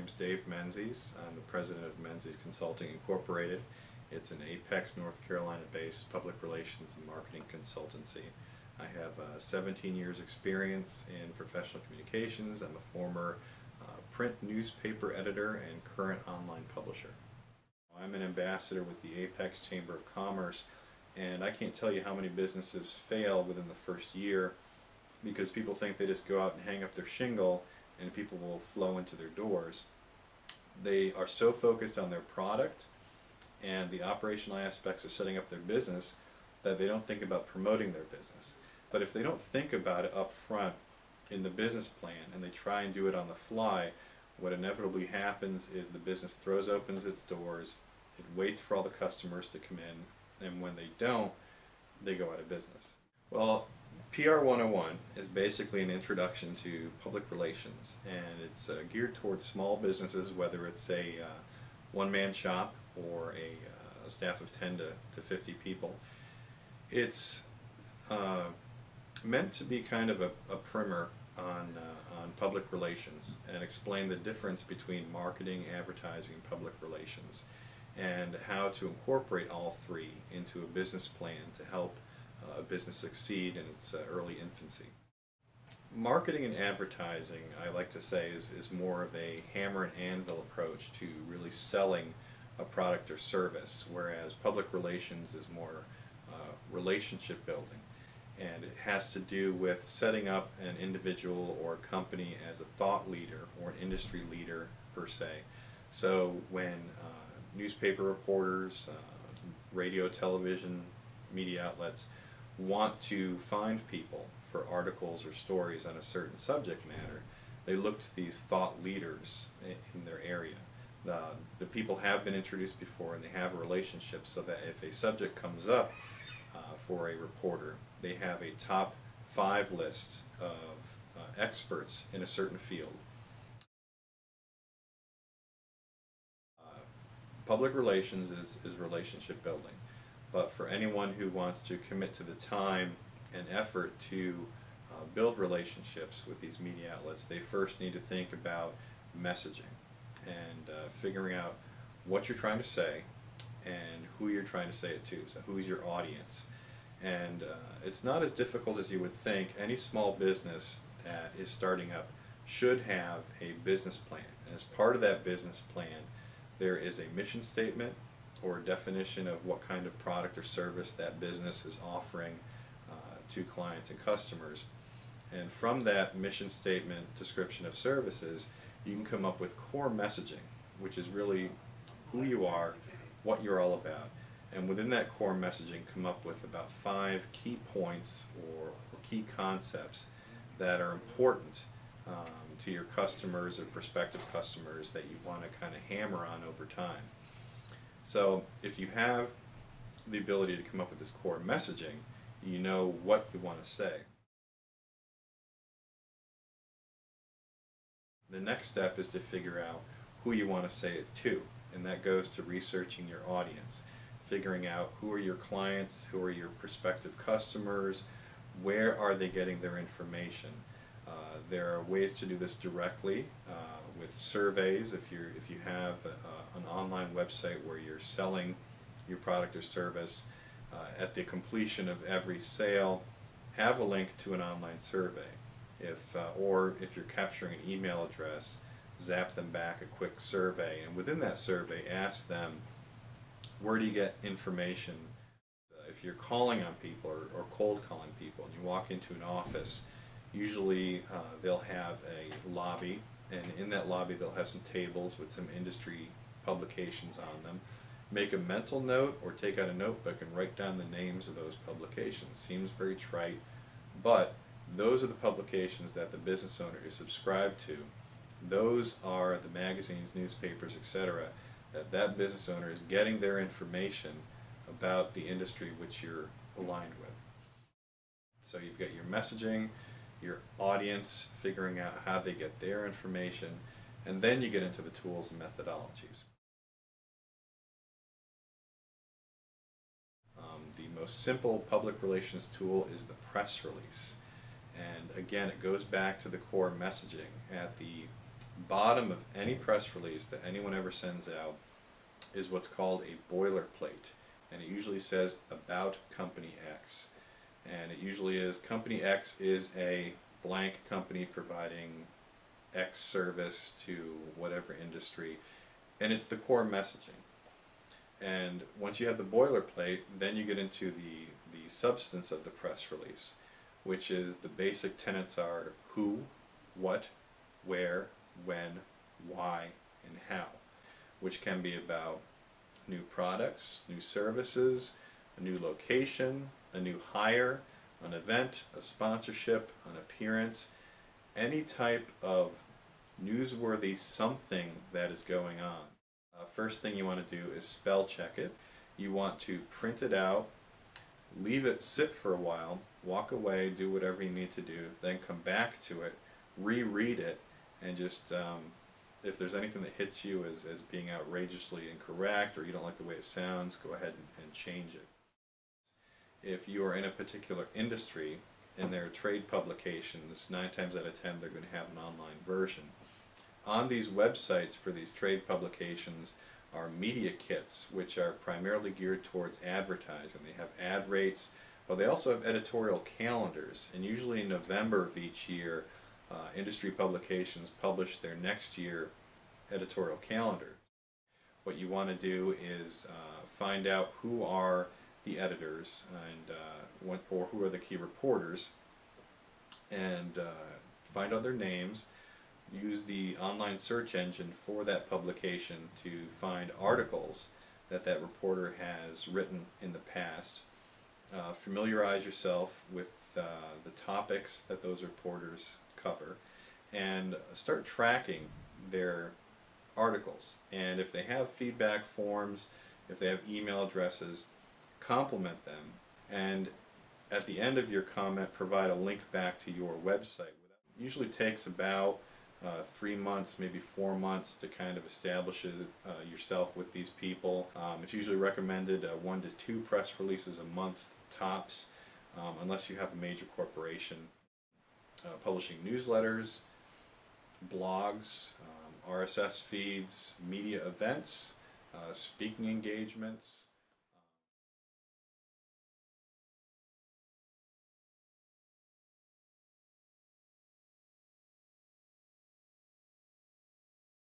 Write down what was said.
name's Dave Menzies. I'm the president of Menzies Consulting Incorporated. It's an Apex, North Carolina-based public relations and marketing consultancy. I have 17 years experience in professional communications. I'm a former print newspaper editor and current online publisher. I'm an ambassador with the Apex Chamber of Commerce, and I can't tell you how many businesses fail within the first year because people think they just go out and hang up their shingle and people will flow into their doors. They are so focused on their product and the operational aspects of setting up their business that they don't think about promoting their business. But if they don't think about it up front in the business plan and they try and do it on the fly, what inevitably happens is the business throws open its doors, it waits for all the customers to come in, and when they don't, they go out of business. Well, PR 101 is basically an introduction to public relations, and it's geared towards small businesses, whether it's a one-man shop or a staff of 10 to 50 people. It's meant to be kind of a primer on public relations and explain the difference between marketing, advertising, and public relations, and how to incorporate all three into a business plan to help a business succeed in its early infancy. Marketing and advertising, I like to say, is more of a hammer and anvil approach to really selling a product or service, whereas public relations is more relationship building. And it has to do with setting up an individual or a company as a thought leader or an industry leader per se. So when newspaper reporters, radio, television, media outlets want to find people for articles or stories on a certain subject matter, they look to these thought leaders in their area. The people have been introduced before and they have relationships so that if a subject comes up for a reporter, they have a top 5 list of experts in a certain field. Public relations is relationship building, but for anyone who wants to commit to the time and effort to build relationships with these media outlets, they first need to think about messaging and figuring out what you're trying to say and who you're trying to say it to. So who's your audience? And it's not as difficult as you would think. Any small business that is starting up should have a business plan. And as part of that business plan, there is a mission statement or a definition of what kind of product or service that business is offering to clients and customers. And from that mission statement description of services, you can come up with core messaging, which is really who you are, what you're all about. And within that core messaging, come up with about 5 key points or key concepts that are important to your customers or prospective customers that you want to kind of hammer on over time. So if you have the ability to come up with this core messaging, you know what you want to say. The next step is to figure out who you want to say it to, and that goes to researching your audience, figuring out who are your clients, who are your prospective customers, where are they getting their information. There are ways to do this directly with surveys. If you have an online website where you're selling your product or service, at the completion of every sale, have a link to an online survey. Or if you're capturing an email address, zap them back a quick survey, and within that survey ask them, where do you get information? If you're calling on people or cold calling people and you walk into an office, usually they'll have a lobby, and in that lobby they'll have some tables with some industry publications on them. Make a mental note or take out a notebook and write down the names of those publications. Seems very trite, but those are the publications that the business owner is subscribed to. Those are the magazines, newspapers, etc. that business owner is getting their information about the industry which you're aligned with. So you've got your messaging, your audience, figuring out how they get their information, and then you get into the tools and methodologies. The most simple public relations tool is the press release. And again, it goes back to the core messaging. At the bottom of any press release that anyone ever sends out is what's called a boilerplate, and it usually says about company X, and it usually is company X is a blank company providing X service to whatever industry, and it's the core messaging. And once you have the boilerplate, then you get into the substance of the press release, which is the basic tenets are who, what, where, when, why, and how, which can be about new products, new services, a new location, a new hire, an event, a sponsorship, an appearance, any type of newsworthy something that is going on. First thing you want to do is spell check it. You want to print it out, leave it sit for a while, walk away, do whatever you need to do, then come back to it, reread it, and just if there's anything that hits you as being outrageously incorrect or you don't like the way it sounds, go ahead and change it. If you are in a particular industry and there are trade publications, 9 times out of 10 they're going to have an online version. On these websites for these trade publications are media kits, which are primarily geared towards advertising. They have ad rates, but they also have editorial calendars, and usually in November of each year industry publications publish their next year editorial calendar. What you want to do is find out who are the editors and or who are the key reporters, and find out their names. Use the online search engine for that publication to find articles that that reporter has written in the past. Familiarize yourself with the topics that those reporters cover, and start tracking their articles. And if they have feedback forms, if they have email addresses, compliment them, and at the end of your comment provide a link back to your website. It usually takes about 3 months, maybe 4 months to kind of establish yourself with these people. It's usually recommended 1 to 2 press releases a month tops, unless you have a major corporation. Publishing newsletters, blogs, RSS feeds, media events, speaking engagements.